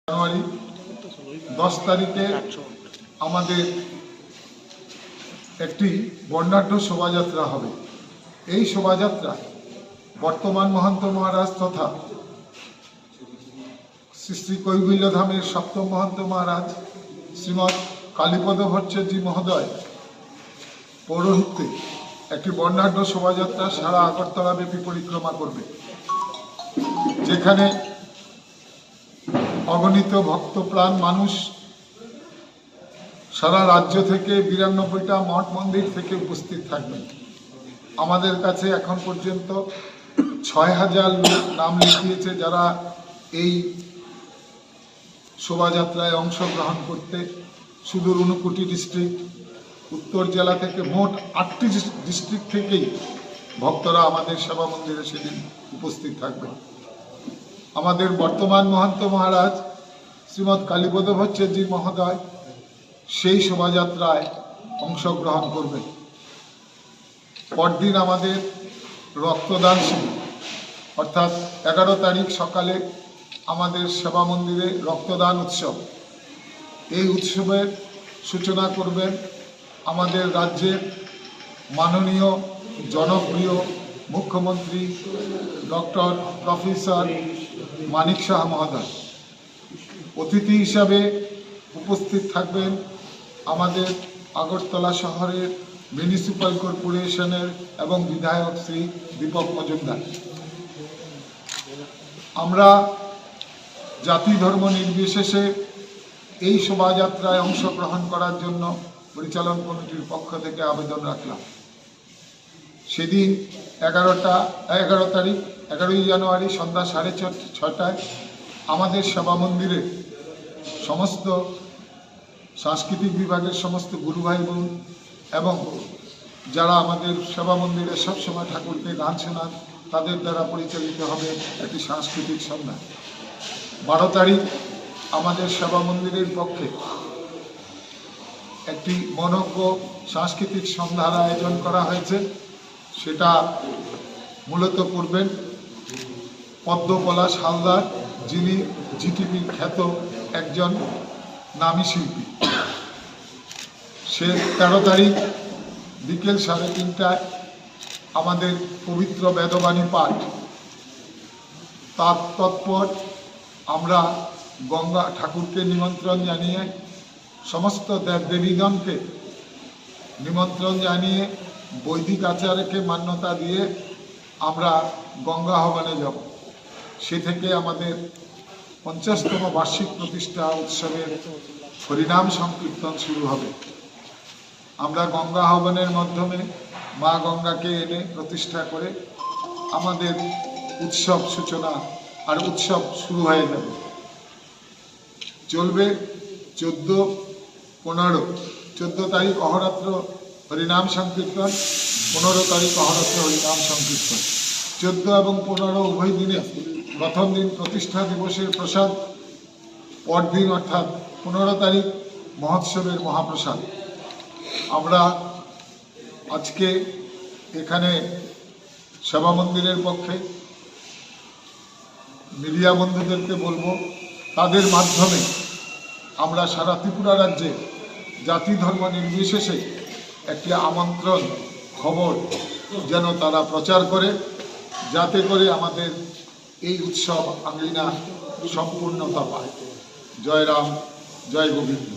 জানুয়ারি 10 তারিখে আমাদের একটি বর্ণাঢ্য শোভাযাত্রা হবে। এই শোভাযাত্রা বর্তমান মহন্ত মহারাজ তথা শ্রী শ্রী কৈবল্য ধামের সপ্তম মহন্ত মহারাজ শ্রীমৎ কালীপদ ভট্টাচার্য মহোদয় পৌরোহিত্যে একটি বর্ণাঢ্য শোভাযাত্রা সারা আগরতলা ব্যাপী পরিক্রমা করবে, যেখানে অগণিত ভক্তপ্রাণ মানুষ সারা রাজ্য থেকে 92টা মঠ মন্দির থেকে উপস্থিত থাকবেন। আমাদের কাছে এখন পর্যন্ত 6000 লোক নাম লিখিয়েছে, যারা এই শোভাযাত্রায় অংশগ্রহণ করতে সুদূর ঊনকোটি ডিস্ট্রিক্ট, উত্তর জেলা থেকে মোট 8টি ডিস্ট্রিক্ট থেকেই ভক্তরা আমাদের সেবা মন্দিরে সেদিন উপস্থিত থাকবেন। আমাদের বর্তমান মহন্ত মহারাজ শ্রীমৎ কালীপদ ভট্টাচার্য মহোদয় সেই শোভাযাত্রায় অংশগ্রহণ করবেন। পরদিন আমাদের রক্তদান শিবির, অর্থাৎ 11 তারিখ সকালে আমাদের সেবা মন্দিরে রক্তদান উৎসব। এই উৎসবের সূচনা করবেন আমাদের রাজ্যের মাননীয় জনপ্রিয় মুখ্যমন্ত্রী ডক্টর প্রফেসর মানিক সাহা মহোদয়। অতিথি হিসাবে উপস্থিত থাকবেন আমাদের আগরতলা শহরের মিউনিসিপ্যাল কর্পোরেশনের এবং বিধায়ক শ্রী দীপক মজুমদার। আমরা জাতি ধর্ম নির্বিশেষে এই শোভাযাত্রায় অংশগ্রহণ করার জন্য পরিচালন কমিটির পক্ষ থেকে আবেদন রাখলাম। সেদিন 11ই জানুয়ারি সন্ধ্যা 6:30টায় আমাদের সেবা মন্দিরে সমস্ত সাংস্কৃতিক বিভাগের সমস্ত গুরু ভাই বোন এবং যারা আমাদের সেবা মন্দিরে সবসময় ঠাকুরকে গান শোনান, তাদের দ্বারা পরিচালিত হবে একটি সাংস্কৃতিক সন্ধ্যা। 12 তারিখ আমাদের সেবা মন্দিরের পক্ষে একটি মনোজ্ঞ সাংস্কৃতিক সন্ধ্যার আয়োজন করা হয়েছে। সেটা মূলত করবেন পদ্মপলাশ হালদার, যিনি জিটিভির খ্যাত একজন নামী শিল্পী। সে 13 তারিখ বিকেল 3:30টায় আমাদের পবিত্র বেদবাণী পাঠ। তার তৎপর আমরা গঙ্গা ঠাকুরকে নিমন্ত্রণ জানিয়ে, সমস্ত দেবদেবীগণকে নিমন্ত্রণ জানিয়ে বৈদিক আচারকে মান্যতা দিয়ে আমরা গঙ্গা আহ্বানে যাব। সে থেকে আমাদের 50তম বার্ষিক প্রতিষ্ঠা উৎসবের হরিনাম সংকীর্তন শুরু হবে। আমরা গঙ্গা আহ্বানের মাধ্যমে মা গঙ্গাকে এনে প্রতিষ্ঠা করে আমাদের উৎসব সূচনা আর উৎসব শুরু হয়ে যাবে। চলবে 14 তারিখ অহরাত্র হরিনাম সংকীর্তন, 15 তারিখ অহরাত্র হরিনাম সংকীর্তন। 14 এবং 15 উভয় দিনে প্রথম দিন প্রতিষ্ঠা দিবসের প্রসাদ, পরদিন অর্থাৎ 15 তারিখ মহোৎসবের মহাপ্রসাদ। আমরা আজকে এখানে সেবা মন্দিরের পক্ষে মিডিয়া বন্ধুদেরকে বলবো, তাদের মাধ্যমে আমরা সারা ত্রিপুরা রাজ্যে জাতি ধর্ম নির্বিশেষে একটি আমন্ত্রণ খবর যেন তারা প্রচার করে, যাতে করে আমাদের এই উৎসব আঙ্গিনা সম্পূর্ণতা পায়। জয় রাম, জয় গোবিন্দ।